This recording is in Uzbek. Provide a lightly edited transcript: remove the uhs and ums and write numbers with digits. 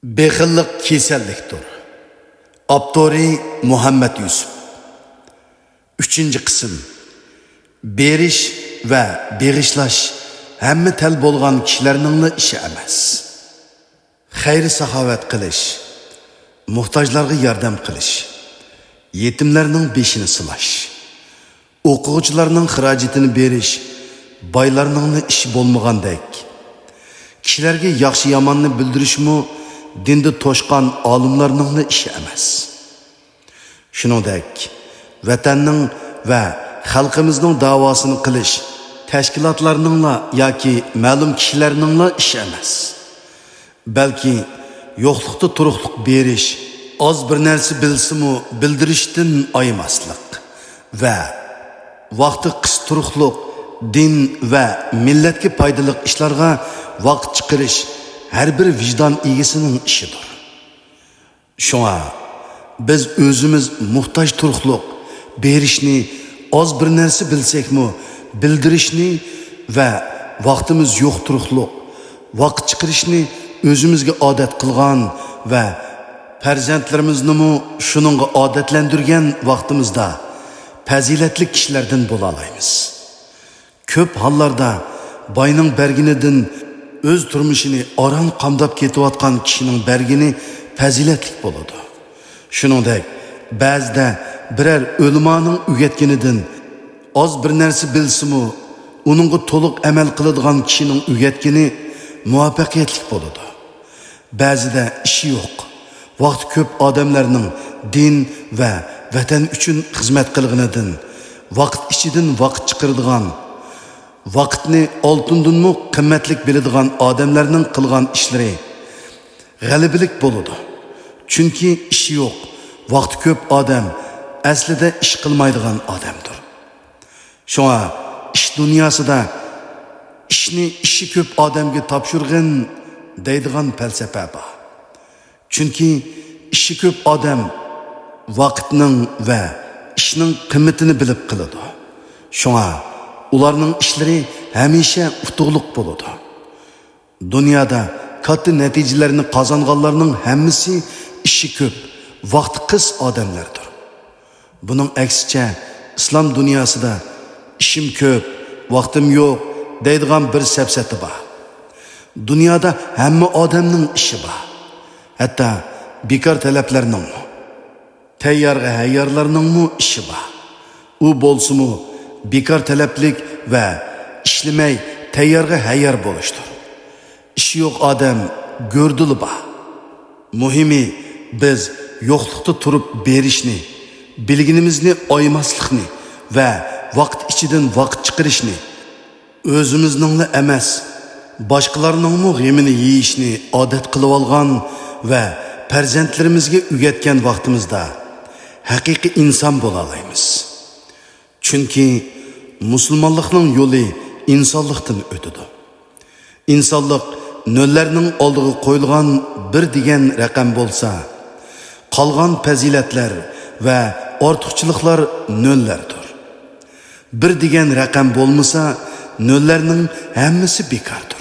Bexillik kesellikdir. Abdori Muhammed Yusuf. 3. qism. Beriş ve berişlaş hamma tel bo'lgan kishilarning ishi emas. Xayri saxovat qilish, muhtojlarga yordam qilish, yetimlarning beshini silash, o'quvchilarning xarajatini berish, boylarning ishi bo'lmagandek. Kishilarga yaxshi yomonni bildirishmi dindi to'shqan olimlarning ishi emas. Shuningdek, vatanning va xalqimizning davosini qilish tashkilotlarning yoki ma'lum kishilarning ishi emas. Balki yo'qlikda turuqlik berish, oz bir narsa bilsimu bildirishdan aymaslik va vaqti qis turuqlik din va millatga foydali ishlarga vaqt chiqarish her bir vicdan egisining ishidir. Şuna biz özümüz muhtoj turuqlik berishni, oz bir narsa bilsekmi bildirishni va vaqtimiz yo'q turuqlik vaqt chiqarishni özümüzge odat qilgan va farzandlarimizni shuningga odatlantirgan vaqtimizda fazilatli kishilardan bo'la olamiz. Ko'p hollarda boyning berginidan öz turmushini oran qamdab ketayotgan kishining bergini fazilatli bo'ladi. Shuningdek, ba'zida biror o'limaning o'rgatganidan oz bir narsa bilsimu uningga to'liq amal qiladigan kishining o'rgatgani muvaffaqiyatli bo'ladi. Ba'zida ishi yo'q, vaqt ko'p odamlarning din va vatan uchun xizmat qilganidan vaqt ichidan vaqt chiqaradigan, vaqtni oltindanmi qimmatlik biladigan odamlarning qilgan ishlari g'alabilik bo'ladi. Chunki ishi yo'q, vaqt ko'p odam aslida ish qilmaydigan odamdir. Shunga ish dunyosida ishi ko'p odamga topshirg'in deydigan falsafa bor. Chunki ishi ko'p odam vaqtning va ishning qimmatini bilib qiladi. Shunga ularning ishlari hamisha utuqliq bo'ladi. Dunyoda katta natijalarni qozonganlarning hammasi ishi ko'p, vaqti qis odamlardir. Buning aksicha islom dunyosida ishim ko'p, vaqtim yo'q deydigan bir safsati bor. Dunyoda hamma odamning ishi bor. Hatto bekor talablarning, tayyorga hayyorlarning ishi bor. U bo'lsa-mu bekor talablik va ishlamay tayyorga hayyor bo'lishdir. İşi yo'q odam go'rdili bor. Muhimi biz yo'qlikda turib berishni, bilginimizni oymaslikni va vaqt ichidan vaqt chiqarishni, o'zimizning emas, boshqalarning g'amini yeyishni odat qilib olgan va farzandlarimizga o'rgatgan vaqtimizda haqiqiy inson bo'la olamiz. Chunki musulmonlikning yo'li insonlikdan o'tadi. İnsanlık nöllerinin oldığı qo'yilgan bir degan raqam bo'lsa, qolgan fazilatlar va ortiqchiliklar nöllerdir. Bir degan raqam bo'lmasa, nöllerning hammasi bekardir.